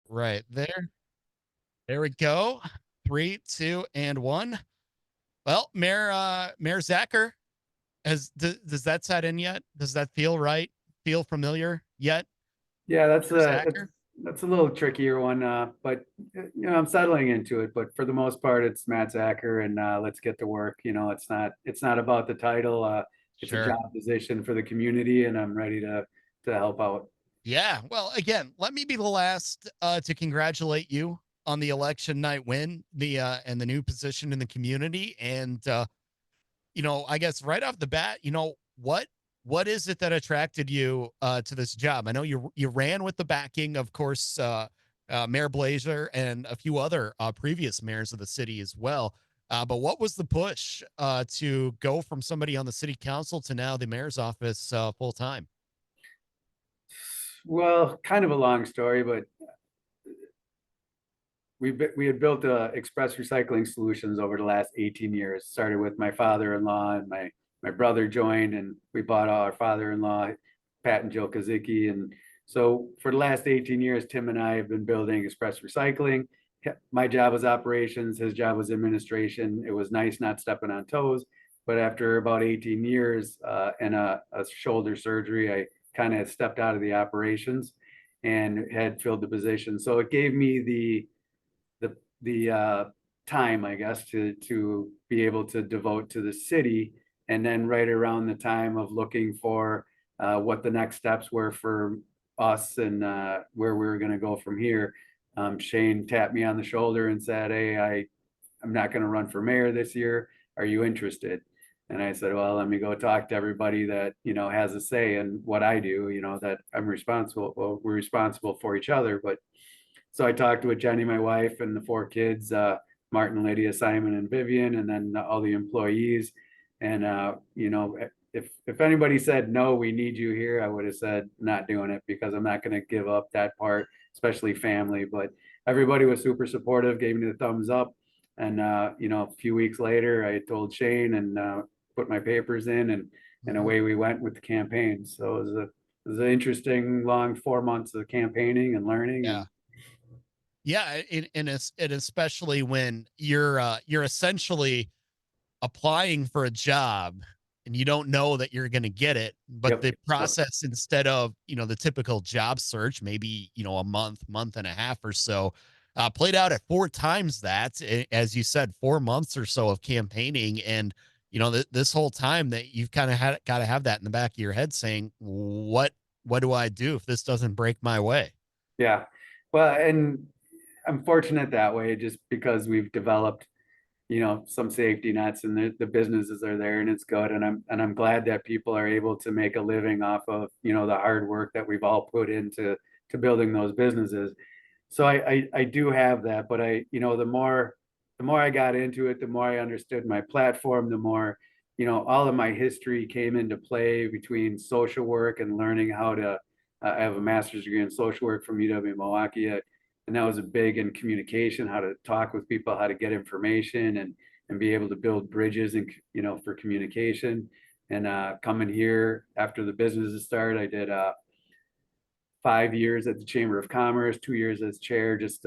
right there. There we go. Three, two, and one. Well, Mayor Zacher, does that set in yet? Does that feel right? Feel familiar yet, Yeah, Mayor Zacher? that's a little trickier one, but I'm settling into it. But for the most part, it's Matt Zacher, and let's get to work. It's not about the title. It's a Sure. job position for the community, and I'm ready to help out. Yeah. Well, again, let me be the last to congratulate you on the election night win, the and the new position in the community. And I guess right off the bat, what is it that attracted you to this job? I know you ran with the backing, of course, Mayor Blazer and a few other previous mayors of the city as well. But what was the push to go from somebody on the city council to now the mayor's office full time? Well, kind of a long story, but we had built express recycling solutions over the last 18 years. Started with my father-in-law, and my brother joined, and we bought our father-in-law, Pat and Joe Kazicki. And so for the last 18 years, Tim and I have been building express recycling. My job was operations, his job was administration. It was nice not stepping on toes. But after about 18 years and a shoulder surgery, I kind of stepped out of the operations and had filled the position. So it gave me the time, I guess, to be able to devote to the city. And then right around the time of looking for what the next steps were for us and where we were going to go from here, Shane tapped me on the shoulder and said, "Hey, I'm not going to run for mayor this year. Are you interested?" And I said, "Well, let me go talk to everybody that has a say in what I do. That I'm responsible. Well, we're responsible for each other, but." So I talked with Jenny, my wife, and the four kids, Martin, Lydia, Simon, and Vivian, and then all the employees. And if anybody said no, we need you here, I would have said not doing it, because I'm not going to give up that part, especially family. But everybody was super supportive, gave me the thumbs up. And a few weeks later, I told Shane and put my papers in, and Mhm. away we went with the campaign. So it was an interesting long 4 months of campaigning and learning. Yeah. And Yeah, and especially when you're essentially applying for a job and you don't know that you're going to get it, but yep. the process, instead of the typical job search, maybe a month and a half or so, played out at four times that, as you said, 4 months or so of campaigning. And this whole time that you've kind of had got to have that in the back of your head saying, what do I do if this doesn't break my way? Yeah. Well, and I'm fortunate that way, just because we've developed, some safety nets, and the businesses are there, and it's good. And I'm glad that people are able to make a living off of, the hard work that we've all put into to building those businesses. So I do have that, but the more I got into it, the more I understood my platform, the more, all of my history came into play between social work and learning how to. I have a master's degree in social work from UW Milwaukee, and that was a big in communication, how to talk with people, how to get information, and be able to build bridges and for communication. And coming here after the business started, I did 5 years at the Chamber of Commerce, 2 years as chair, just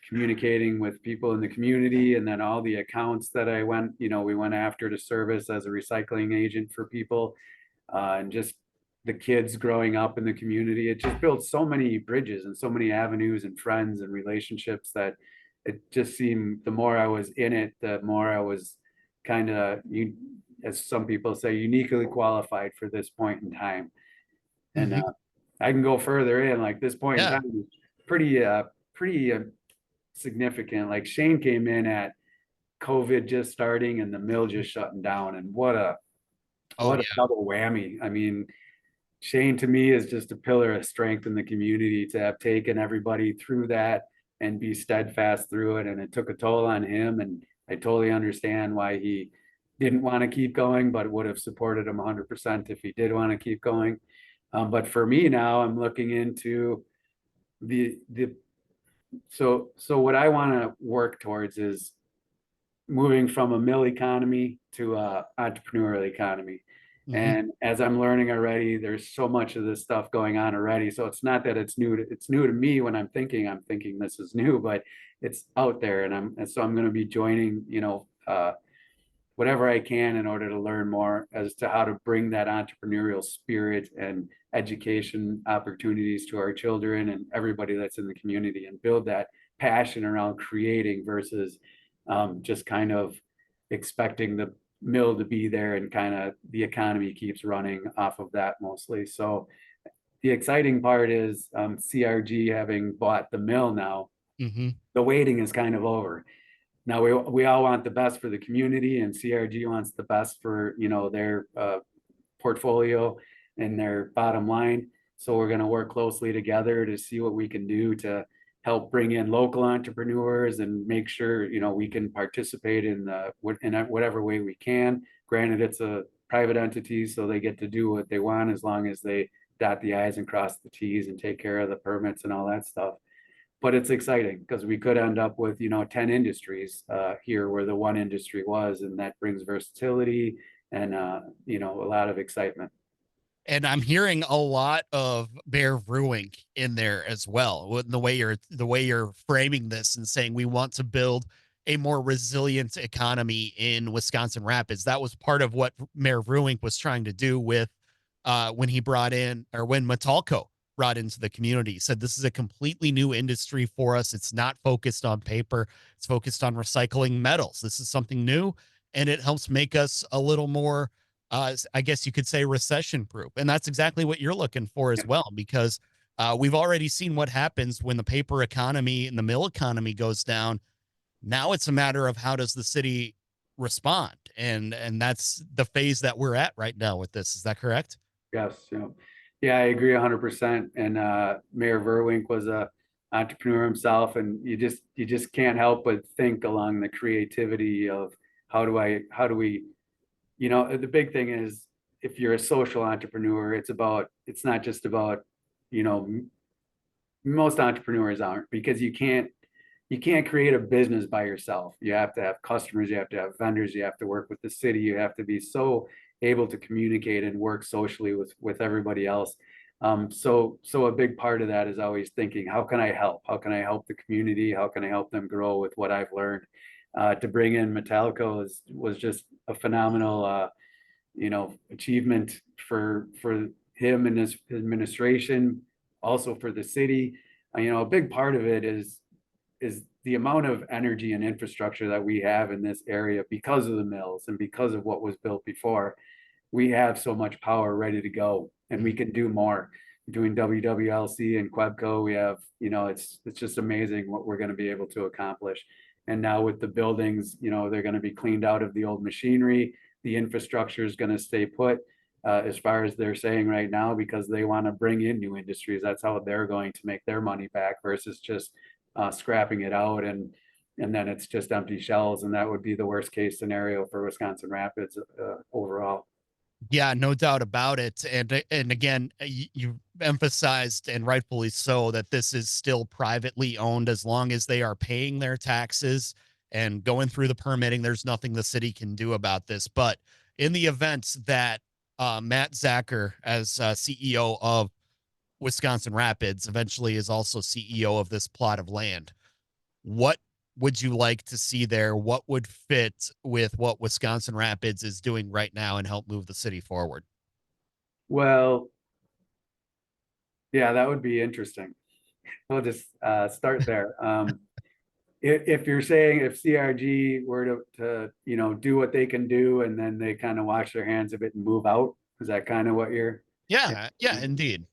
communicating with people in the community. And then all the accounts that we went after to service as a recycling agent for people, and just the kids growing up in the community. It just built so many bridges and so many avenues and friends and relationships that it just seemed, the more I was in it, the more I was kind of, as some people say, uniquely qualified for this point in time. And Mhm. I can go further in, like, this point in Yeah. time is pretty significant. Like, Shane came in at COVID just starting and the mill just shutting down, and what a Oh what a yeah. double whammy. I mean, Shane to me is just a pillar of strength in the community, to have taken everybody through that and be steadfast through it. And it took a toll on him. And I totally understand why he didn't want to keep going, but would have supported him 100% if he did want to keep going. But for me now, I'm looking into the so what I want to work towards is moving from a mill economy to a entrepreneurial economy. Hmm. And as I'm learning already, there's so much of this stuff going on already. So it's not that it's new to me when I'm thinking this is new, but it's out there, and so I'm going to be joining, whatever I can in order to learn more as to how to bring that entrepreneurial spirit and education opportunities to our children and everybody that's in the community, and build that passion around creating versus just kind of expecting the mill to be there, and kind of the economy keeps running off of that mostly. So the exciting part is CRG having bought the mill now, Hmm. the waiting is kind of over. Now we all want the best for the community, and CRG wants the best for, their portfolio and their bottom line. So we're going to work closely together to see what we can do to help bring in local entrepreneurs and make sure, we can participate in whatever way we can. Granted, it's a private entity, so they get to do what they want as long as they dot the i's and cross the t's and take care of the permits and all that stuff. But it's exciting because we could end up with 10 industries here where the one industry was, and that brings versatility and a lot of excitement. And I'm hearing a lot of Bear Brewing in there as well. The way you're framing this and saying we want to build a more resilient economy in Wisconsin Rapids. That was part of what Mayor Brewing was trying to do with when he brought in, or when Metalco brought into the community. He said this is a completely new industry for us. It's not focused on paper. It's focused on recycling metals. This is something new, and it helps make us a little more, I guess you could say, recession proof. And that's exactly what you're looking for as Yeah. well, because we've already seen what happens when the paper economy and the mill economy goes down. Now it's a matter of how does the city respond, and that's the phase that we're at right now with this. Is that correct? Yes. Yeah, I agree 100%. And Mayor Verwink was a entrepreneur himself, and you just can't help but think along the creativity of how do we, the big thing is, if you're a social entrepreneur, it's not just about, you know, most entrepreneurs aren't, because you can't create a business by yourself. You have to have customers, you have to have vendors, you have to work with the city, you have to be so able to communicate and work socially with everybody else. So a big part of that is always thinking, how can I help? How can I help the community? How can I help them grow with what I've learned? To bring in Metallica was just a phenomenal achievement for him and his administration, also for the city. A big part of it is the amount of energy and infrastructure that we have in this area because of the mills and because of what was built before. We have so much power ready to go, and we can do more. Between WWLC and Quebco, we have, it's just amazing what we're going to be able to accomplish. And now with the buildings, they're going to be cleaned out of the old machinery. The infrastructure is going to stay put, as far as they're saying right now, because they want to bring in new industries. That's how they're going to make their money back versus just scrapping it out, and then it's just empty shells. And that would be the worst case scenario for Wisconsin Rapids overall. Yeah, no doubt about it. And again, you emphasized, and rightfully so, that this is still privately owned. As long as they are paying their taxes and going through the permitting, there's nothing the city can do about this. But in the event that Matt Zacher, as CEO of Wisconsin Rapids, eventually is also CEO of this plot of land, what would you like to see there? What would fit with what Wisconsin Rapids is doing right now and help move the city forward? Well, yeah, that would be interesting. We'll just start there. If you're saying, if CRG were to do what they can do, and then they kind of wash their hands of it and move out, is that kind of what you're? Yeah, yeah, indeed.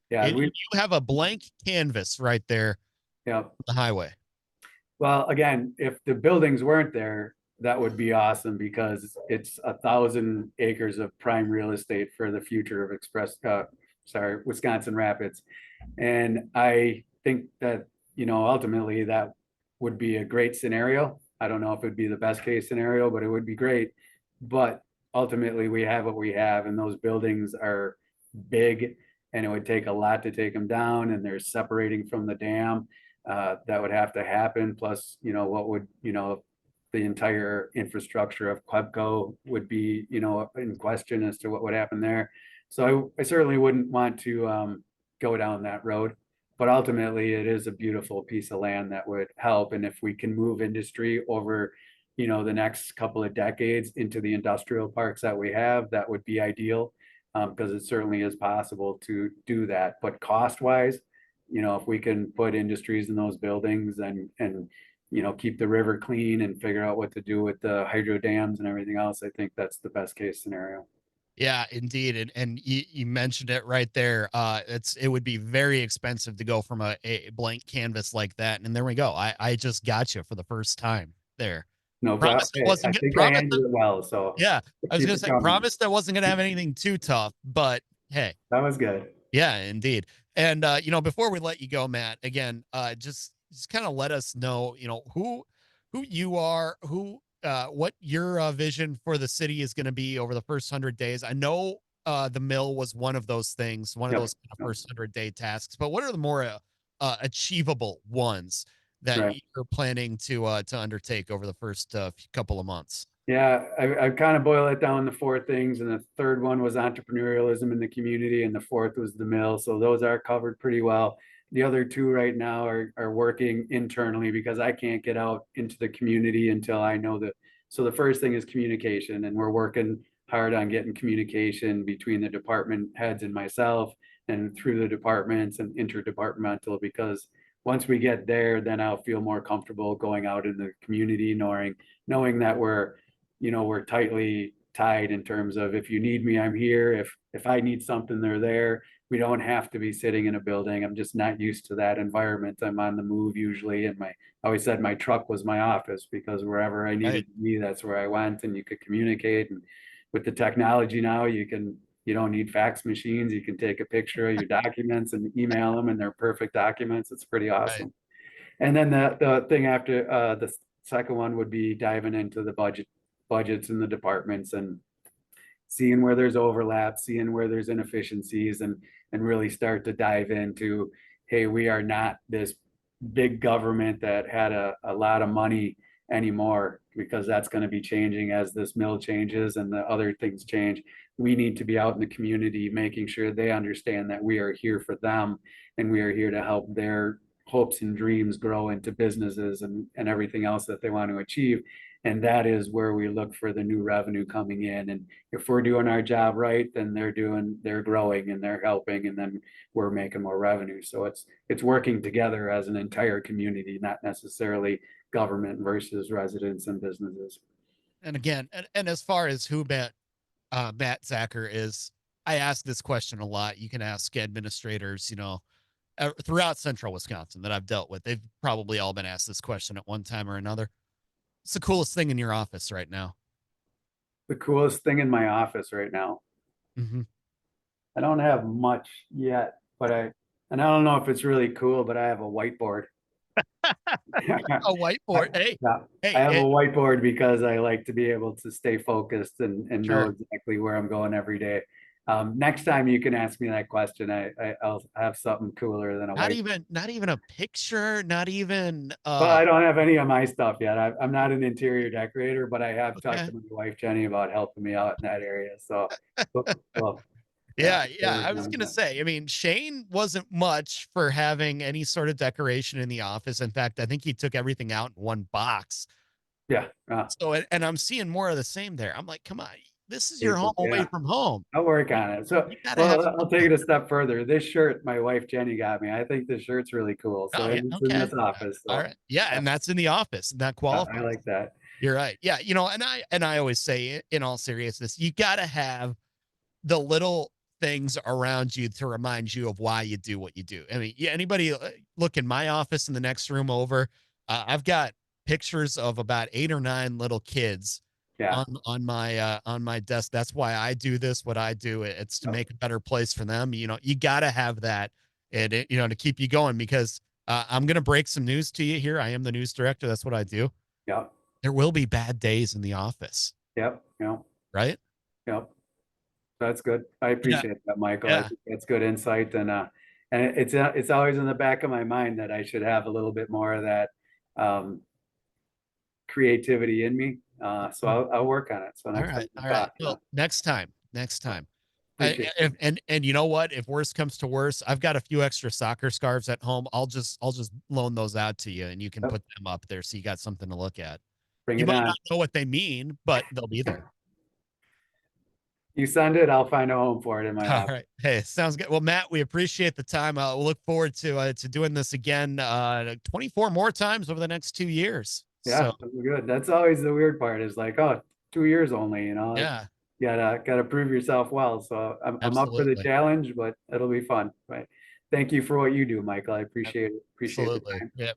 Yeah, You have a blank canvas right there yeah. on the highway. Well, again, if the buildings weren't there, that would be awesome, because it's 1,000 acres of prime real estate for the future of Wisconsin Rapids. And I think that, ultimately that would be a great scenario. I don't know if it'd be the best case scenario, but it would be great. But ultimately we have what we have, and those buildings are big, and it would take a lot to take them down, and they're separating from the dam. That would have to happen. Plus, what would, the entire infrastructure of Quebco would be, you know, in question as to what would happen there. So I certainly wouldn't want to go down that road. But ultimately, it is a beautiful piece of land that would help. And if we can move industry over, you know, the next couple of decades into the industrial parks that we have, that would be ideal. Because it certainly is possible to do that. But cost wise, you know, if we can put industries in those buildings and you know, keep the river clean and figure out what to do with the hydro dams and everything else, I think that's the best case scenario. Yeah, indeed. And you mentioned it right there. It would be very expensive to go from a blank canvas like that. And there we go. I just got you for the first time there. No, but Promised it I wasn't think I promised handled it well, so yeah, I was keep gonna it say coming. promised I wasn't gonna have anything too tough, but hey, That was good. yeah, indeed. And you know, before we let you go, Matt, again, just kind of let us know, you know, who you are, who what your vision for the city is going to be over the first 100 days. I know the mill was one of those things, one of Yep. those kind of first 100-day tasks, but what are the more achievable ones that Right. you're planning to undertake over the first couple of months? Yeah, I kind of boil it down to four things, and the third one was entrepreneurialism in the community, and the fourth was the mill. So those are covered pretty well. The other two right now are working internally because I can't get out into the community until I know that. So the first thing is communication, and we're working hard on getting communication between the department heads and myself, and through the departments and interdepartmental. Because once we get there, then I'll feel more comfortable going out in the community, knowing that we're, you know, we're tightly tied in terms of if you need me, I'm here. If I need something, they're there. We don't have to be sitting in a building. I'm just not used to that environment. I'm on the move usually, and I always said my truck was my office because wherever I Right. needed to be, that's where I went, and you could communicate. And with the technology now, you don't need fax machines. You can take a picture of your documents and email them, and they're perfect documents. It's pretty Right. awesome. And then the thing after the second one would be diving into the budgets in the departments and seeing where there's overlap, seeing where there's inefficiencies, and really start to dive into, hey, we are not this big government that had a lot of money anymore, because that's going to be changing as this mill changes and the other things change. We need to be out in the community making sure they understand that we are here for them, and we are here to help their hopes and dreams grow into businesses and everything else that they want to achieve. And that is where we look for the new revenue coming in. And if we're doing our job right, then they're growing and they're helping, and then we're making more revenue. So it's working together as an entire community, not necessarily government versus residents and businesses. And again, and as far as who Matt Zacher is, I ask this question a lot. You can ask administrators, you know, throughout central Wisconsin that I've dealt with. They've probably all been asked this question at one time or another. What's the coolest thing in your office right now? The coolest thing in my office right now, Mm-hmm. I don't have much yet, and I don't know if it's really cool, but I have a whiteboard. A whiteboard. Hey, Yeah, I hey, have a it, whiteboard because I like to be able to stay focused and know sure. exactly where I'm going every day. Next time you can ask me that question, I'll have something cooler than a Not white. even, not even a picture. Not even. Well, I don't have any of my stuff yet. I'm not an interior decorator, but I have talked Okay. to my wife Jenny about helping me out in that area. So, well, yeah, Yeah, we're yeah. I working was on gonna that. say. I mean, Shane wasn't much for having any sort of decoration in the office. In fact, I think he took everything out in one box. Yeah, So, and I'm seeing more of the same there. I'm like, come on, this is your home April, away yeah. from home. I'll work on it. So, You gotta have well, I'll take something. it a step further. This shirt my wife Jenny got me. I think this shirt's really cool. So Oh yeah, it's in okay. this office. All So right. Yeah, and that's in the office, and that I qualifies. like that. You're right. Yeah, you know, and I always say in all seriousness, you gotta have the little things around you to remind you of why you do what you do. I mean, yeah, anybody look in my office in the next room over, I've got pictures of about 8 or 9 little kids Yeah. on my desk. That's why I do this. What I do, it's to Yep. make a better place for them. You know, you got to have that, and you know, to keep you going. Because I'm gonna break some news to you here. I am the news director. That's what I do. Yep. There will be bad days in the office, Yep. Yep. right? Yep. That's good. I Yeah, appreciate that, Michael. I yeah. think that's good insight, and it's always in the back of my mind that I should have a little bit more of that um, creativity in me. So I'll work on it. So All next time right. we All right. talk, Well, next time. appreciate it. And you know what? If worst comes to worst, I've got a few extra soccer scarves at home. I'll just loan those out to you, and you can Yep. put them up there so you got something to look at. Bring You it might on. not know what they mean, but they'll be there. You send it, I'll find a home for it in my All office. right. Hey, sounds good. Well, Matt, we appreciate the time. We'll look forward to doing this again 24 more times over the next 2 years. Yeah, So that's good. That's always the weird part is like, oh, 2 years only, yeah, gotta prove yourself well. So I'm up for the absolutely. challenge, but it'll be fun. Right. Thank you for what you do, Michael. I appreciate it. Appreciate the Absolutely. time. Yeah.